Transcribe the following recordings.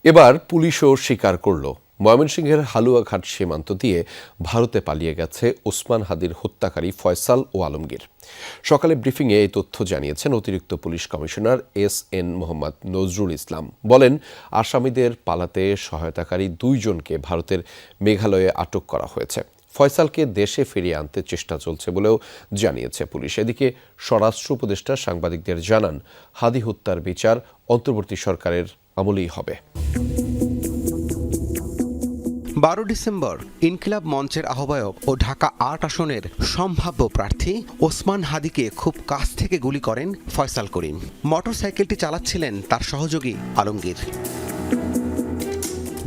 এবার পুলিশও স্বীকার করল ময়মনসিংহের হালুয়াঘাট সীমান্ত দিয়ে ভারতে পালিয়ে গেছে ওসমান হাদির হত্যাকারী ফয়সাল ও আলমগীর। সকালে ব্রিফিংয়ে এই তথ্য জানিয়েছেন অতিরিক্ত police commissioner S N. Mohammad Nazrul Islam. বলেন, আসামিদের পালাতে সহায়তাকারী 2 জনকে ভারতের মেঘালয়ে আটক করা হয়েছে। ফয়সালকে দেশে ফিরিয়ে আনতে চেষ্টা চলছে বলেও জানিয়েছে পুলিশ। এদিকে স্বরাষ্ট্র উপদেষ্টা সাংবাদিকদের জানান, হাদি হত্যার বিচার অন্তর্বর্তী সরকারের আমলেই হবে। 12 ডিসেম্বর ইনকিলাব মঞ্চের আহ্বায়ক ও ঢাকা 8 আসনের সম্ভাব্য প্রার্থী ওসমান হাদিকে খুব কাছ থেকে গুলি করেন ফয়সাল করিম। মোটরসাইকেলটি চালাচ্ছিলেন তার সহযোগী আলমগীর।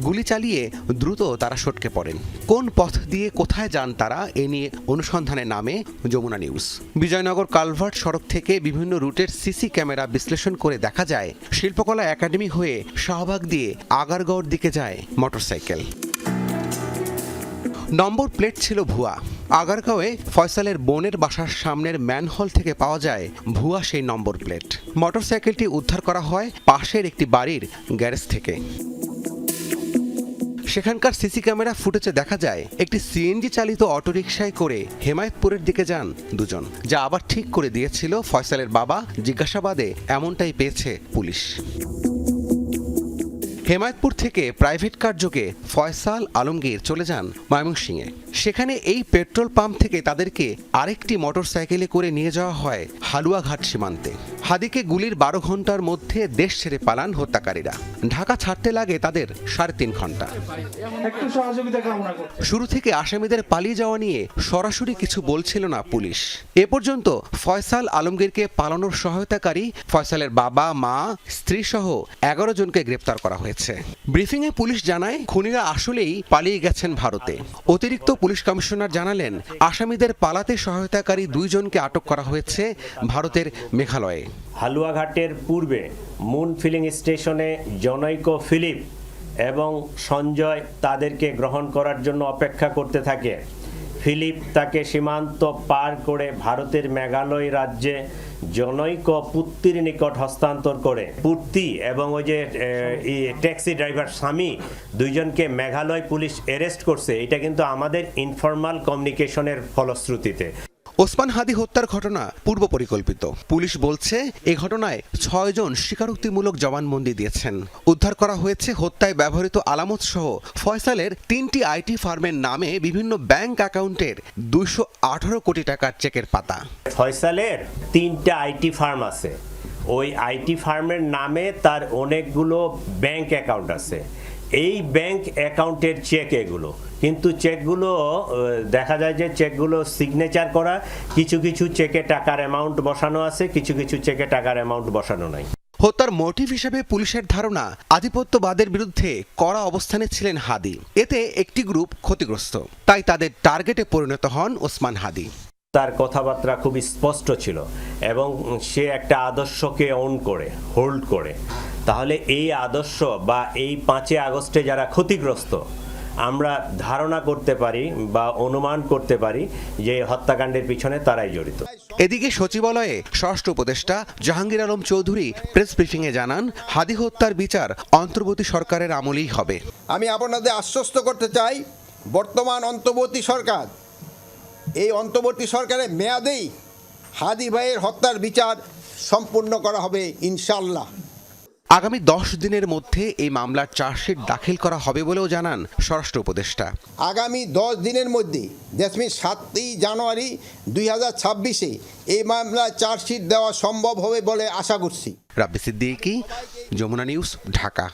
গুলি চালিয়ে দ্রুত তারা সটকে পড়েন। কোন পথ দিয়ে কোথায় যান তারা, এ নিয়ে অনুসন্ধানে নামে যমুনা নিউজ। বিজয়নগর কালভার্ট সড়ক থেকে বিভিন্ন রুটের সিসি ক্যামেরা বিশ্লেষণ করে দেখা যায়, শিল্পকলা একাডেমি হয়ে শাহবাগ দিয়ে আগারগাঁওর দিকে যায় মোটরসাইকেল। নম্বর প্লেট ছিল ভুয়া। আগারগাঁওয়ে ফয়সালের বোনের বাসার সামনের ম্যানহোল থেকে পাওয়া যায় ভুয়া সেই নম্বর প্লেট। মোটরসাইকেলটি উদ্ধার করা হয় পাশের একটি বাড়ির গ্যারেজ থেকে। সেখানকার সিসি ক্যামেরা ফুটেজে দেখা যায় একটি সিএনজি চালিত অটোরিকশায় করে হেমায়েতপুরের দিকে যান 2 জন, যা আবার ঠিক করে দিয়েছিল ফয়সালের বাবা। জিজ্ঞাসাবাদে এমনটাই পেয়েছে পুলিশ। হেমায়েতপুর থেকে প্রাইভেট কার যোগে ফয়সাল আলমগীর চলে যান ময়মনসিংহে। সেখানে এই পেট্রোল পাম্প থেকে তাদেরকে আরেকটি মোটরসাইকেলে করে নিয়ে যাওয়া হয় হালুয়াঘাট সীমান্তে। হাদিকে গুলির 12 ঘন্টার মধ্যে দেশ ছেড়ে পালান হত্যাকারীরা। ঢাকা ছাড়তে লাগে তাদের 3.5 ঘন্টা। শুরু থেকে আসামিদের পালিয়ে যাওয়া নিয়ে সরাসরি কিছু বলছিল না পুলিশ। এ পর্যন্ত ফয়সাল আলমগীরকে পালানোর সহায়তাকারী ফয়সালের বাবা, মা, স্ত্রী সহ 11 জনকে গ্রেপ্তার করা হয়েছে। ব্রিফিংয়ে পুলিশ জানায়, খুনিরা আসলেই পালিয়ে গেছেন ভারতে। অতিরিক্ত পুলিশ কমিশনার জানালেন, আসামিদের পালাতে সহায়তাকারী 2 জনকে আটক করা হয়েছে ভারতের মেঘালয়ে। হালুয়াঘাটের পূর্বে মুন ফিলিং স্টেশনে জনৈক ফিলিপ এবং সঞ্জয় তাদেরকে গ্রহণ করার জন্য অপেক্ষা করতে থাকে। ফিলিপ তাকে সীমান্ত পার করে ভারতের মেঘালয় রাজ্যে জনৈক পুত্তির নিকট হস্তান্তর করে। পুত্তি এবং ওই যে ট্যাক্সি ড্রাইভার স্বামী 2 জনকে মেঘালয় পুলিশ অ্যারেস্ট করছে। এটা কিন্তু আমাদের ইনফরমাল কমিউনিকেশনের ফলশ্রুতিতে। ওসমান হাদি হত্যার ঘটনা পূর্ব পরিকল্পিত। পুলিশ বলছে, এই ঘটনায় 6 জন স্বীকারোক্তিমূলক জবানবন্দি দিয়েছেন। উদ্ধার করা হয়েছে হত্যায় ব্যবহৃত আলামত সহ ফয়সালের 3টি আইটি ফার্মের নামে বিভিন্ন ব্যাংক অ্যাকাউন্টের 218 কোটি টাকার চেকের পাতা। ফয়সালের 3টা আইটি ফার্ম আছে। ওই আইটি ফার্মের নামে তার অনেকগুলো ব্যাংক অ্যাকাউন্ট আছে। এই ব্যাংক অ্যাকাউন্টের চেক এগুলো, কিন্তু চেকগুলো দেখা যায় যে চেকগুলো সিগনেচার করা, কিছু কিছু চেকে টাকার অ্যামাউন্ট বসানো আছে, কিছু কিছু চেকে টাকার অ্যামাউন্ট বসানো নাই। হত্যার মোটিভ হিসেবে পুলিশের ধারণা, আধিপত্যবাদের বিরুদ্ধে কড়া অবস্থানে ছিলেন হাদি। এতে একটি গ্রুপ ক্ষতিগ্রস্ত, তাই তাদের টার্গেটে পরিণত হন ওসমান হাদি। তার কথাবার্তা খুবই স্পষ্ট ছিল এবং সে একটা আদর্শকে হোল্ড করে। তাহলে এই আদর্শ বা এই 5 আগস্টে যারা ক্ষতিগ্রস্ত, আমরা ধারণা করতে পারি বা অনুমান করতে পারি যে হত্যাকাণ্ডের পিছনে তারাই জড়িত। এদিকে সচিবালয়ে স্বরাষ্ট্র উপদেষ্টা জাহাঙ্গীর আলম চৌধুরী প্রেস ব্রিফিংয়ে জানান, হাদি হত্যার বিচার অন্তর্বর্তী সরকারের আমলেই হবে। আমি আপনাদের আশ্বস্ত করতে চাই, বর্তমান অন্তর্বর্তী সরকার, এই অন্তর্বর্তী সরকারের মেয়াদেই হাদি ভাইয়ের হত্যার বিচার সম্পূর্ণ করা হবে ইনশাআল্লাহ। আগামী 10 দিনের মধ্যে এই মামলার চার্জশিট দাখিল করা হবে বলেও জানান স্বরাষ্ট্র উপদেষ্টা। আগামী 10 দিনের মধ্যে, দ্যাট মিনস 7ই জানুয়ারি 2026-এ এই মামলার চার্জশিট দেওয়া সম্ভব হবে বলে আশা করছি। রাব্বি সিদ্দিকী, যমুনা নিউজ, ঢাকা।